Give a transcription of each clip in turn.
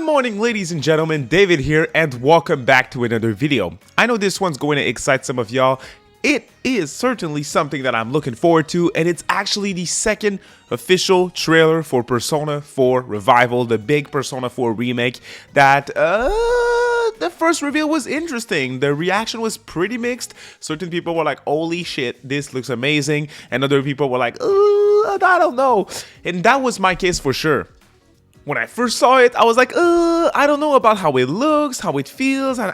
morning, ladies and gentlemen, David here, and welcome back to another video. I know this one's going to excite some of y'all. It is certainly something that I'm looking forward to, and it's actually the second official trailer for Persona 4 Revival, the big Persona 4 remake that, the first reveal was interesting. The reaction was pretty mixed. Certain people were like, holy shit, this looks amazing, and other people were like, I don't know. And that was my case for sure. When I first saw it, I was like, I don't know about how it looks, how it feels, and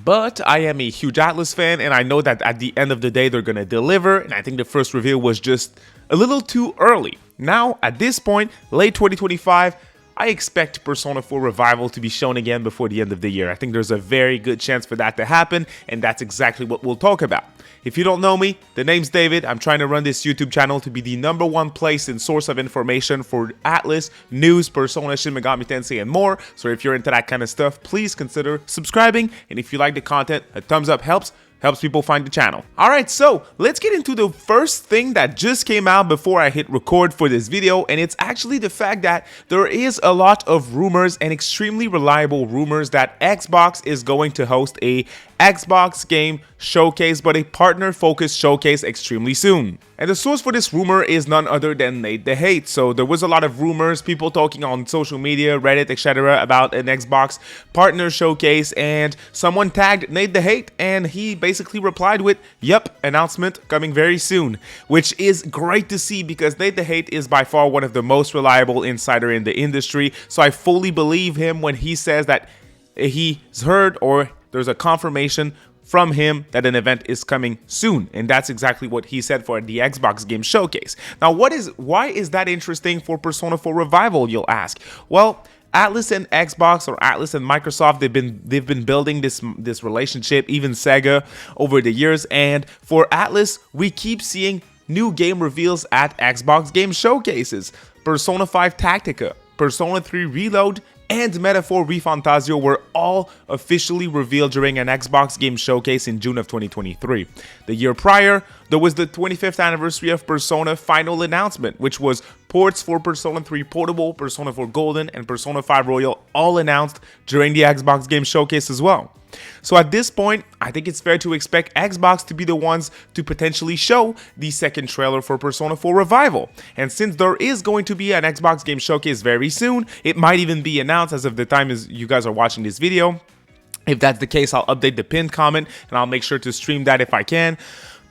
But I am a huge Atlus fan, and I know that at the end of the day, they're gonna deliver, and I think the first reveal was just a little too early. Now, at this point, late 2025, I expect Persona 4 Revival to be shown again before the end of the year. I think there's a very good chance for that to happen, and that's exactly what we'll talk about. If you don't know me, the name's David. I'm trying to run this YouTube channel to be the #1 place and source of information for Atlus, news, Persona, Shin Megami Tensei, and more. So if you're into that kind of stuff, please consider subscribing. And if you like the content, a thumbs up helps people find the channel. Alright, so let's get into the first thing that just came out before I hit record for this video, and it's actually the fact that there is a lot of rumors and extremely reliable rumors that Xbox is going to host a Xbox game showcase, but a partner-focused showcase extremely soon. And the source for this rumor is none other than Nate the Hate. So there was a lot of rumors, people talking on social media, Reddit, etc. about an Xbox partner showcase, and someone tagged Nate the Hate, and he basically replied with, yep, announcement coming very soon, which is great to see because Nate the Hate is by far one of the most reliable insider in the industry. So I fully believe him when he says that he's heard or there's a confirmation from him that an event is coming soon, and that's exactly what he said for the Xbox game showcase. Now, why is that interesting for Persona 4 Revival, you'll ask? Well, Atlus and Xbox, or Atlus and Microsoft, they've been building this relationship, even Sega, over the years, and for Atlus, we keep seeing new game reveals at Xbox game showcases. Persona 5 Tactica, Persona 3 Reload, and Metaphor ReFantazio were all officially revealed during an Xbox game showcase in June of 2023. The year prior, there was the 25th anniversary of Persona final announcement, which was ports for Persona 3 Portable, Persona 4 Golden, and Persona 5 Royal all announced during the Xbox game showcase as well. So at this point, I think it's fair to expect Xbox to be the ones to potentially show the second trailer for Persona 4 Revival. And since there is going to be an Xbox game showcase very soon, it might even be announced as of the time as you guys are watching this video. If that's the case, I'll update the pinned comment and I'll make sure to stream that if I can.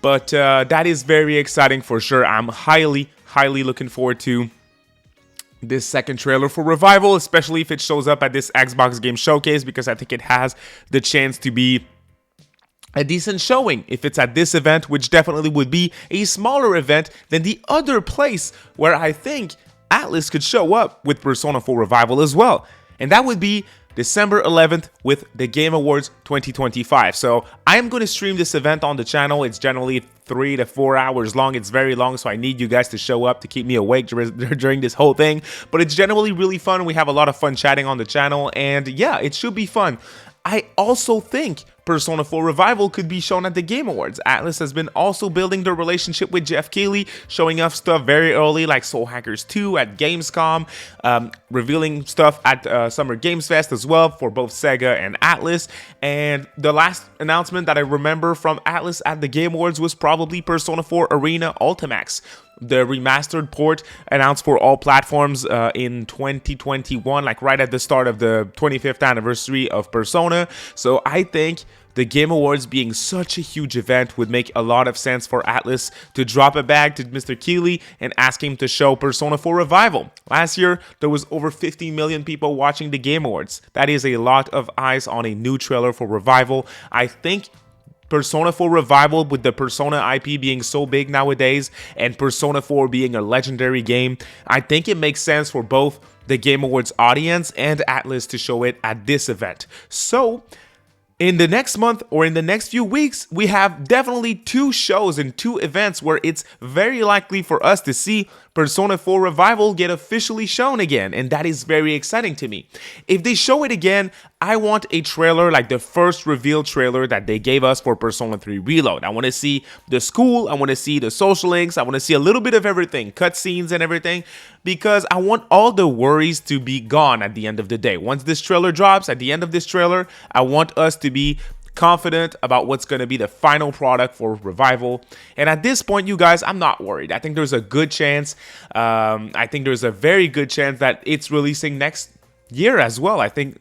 But that is very exciting for sure. I'm highly looking forward to this second trailer for Revival, especially if it shows up at this Xbox game showcase, because I think it has the chance to be a decent showing if it's at this event, which definitely would be a smaller event than the other place where I think Atlus could show up with Persona 4 Revival as well. And that would be December 11th with the Game Awards 2025. So I am going to stream this event on the channel. It's generally 3 to 4 hours long. It's very long, so I need you guys to show up to keep me awake during this whole thing. But it's generally really fun. We have a lot of fun chatting on the channel, and yeah, it should be fun. I also think Persona 4 Revival could be shown at the Game Awards. Atlus has been also building their relationship with Geoff Keighley, showing off stuff very early like Soul Hackers 2 at Gamescom, revealing stuff at Summer Games Fest as well for both Sega and Atlus. And the last announcement that I remember from Atlus at the Game Awards was probably Persona 4 Arena Ultimax, the remastered port announced for all platforms in 2021, like right at the start of the 25th anniversary of Persona. So I think the Game Awards being such a huge event would make a lot of sense for Atlus to drop a bag to Mr. Keighley and ask him to show Persona 4 Revival. Last year, there was over 50 million people watching the Game Awards. That is a lot of eyes on a new trailer for Revival. I think Persona 4 Revival, with the Persona IP being so big nowadays and Persona 4 being a legendary game, I think it makes sense for both the Game Awards audience and Atlus to show it at this event. So in the next month or in the next few weeks, we have definitely 2 shows and 2 events where it's very likely for us to see Persona 4 Revival get officially shown again, and that is very exciting to me. If they show it again, I want a trailer like the first reveal trailer that they gave us for Persona 3 Reload. I want to see the school, I want to see the social links, I want to see a little bit of everything, cutscenes and everything, because I want all the worries to be gone at the end of the day. Once this trailer drops, at the end of this trailer, I want us to be confident about what's going to be the final product for Revival. And at this point, you guys, I'm not worried. I think there's a good chance. I think there's a very good chance that it's releasing next year as well. I think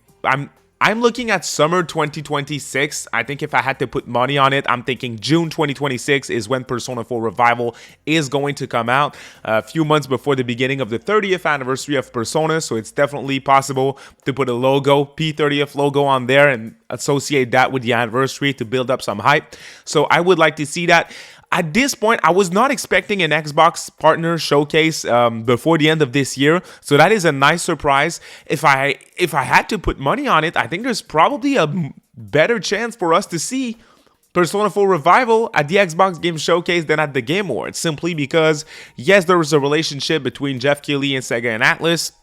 I'm looking at summer 2026. I think if I had to put money on it, I'm thinking June 2026 is when Persona 4 Revival is going to come out, a few months before the beginning of the 30th anniversary of Persona. So it's definitely possible to put a logo, P30th logo on there and associate that with the anniversary to build up some hype. So I would like to see that. At this point, I was not expecting an Xbox partner showcase before the end of this year, so that is a nice surprise. If I had to put money on it, I think there's probably a better chance for us to see Persona 4 Revival at the Xbox Game Showcase than at the Game Awards, simply because, yes, there was a relationship between Geoff Keighley and SEGA and ATLUS,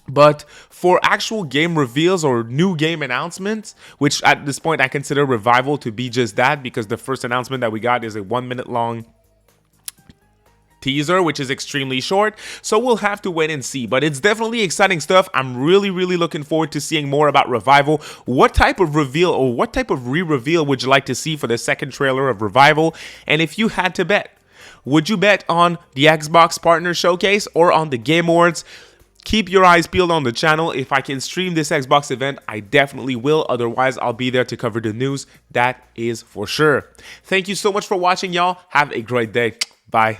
but for actual game reveals or new game announcements, which at this point I consider Revival to be just that, because the first announcement that we got is a 1 minute long teaser, which is extremely short, so we'll have to wait and see. But it's definitely exciting stuff. I'm really looking forward to seeing more about Revival. What type of reveal or what type of re-reveal would you like to see for the second trailer of Revival? And if you had to bet, would you bet on the Xbox Partner Showcase or on the Game Awards? Keep your eyes peeled on the channel. If I can stream this Xbox event, I definitely will. Otherwise, I'll be there to cover the news. That is for sure. Thank you so much for watching, y'all. Have a great day. Bye.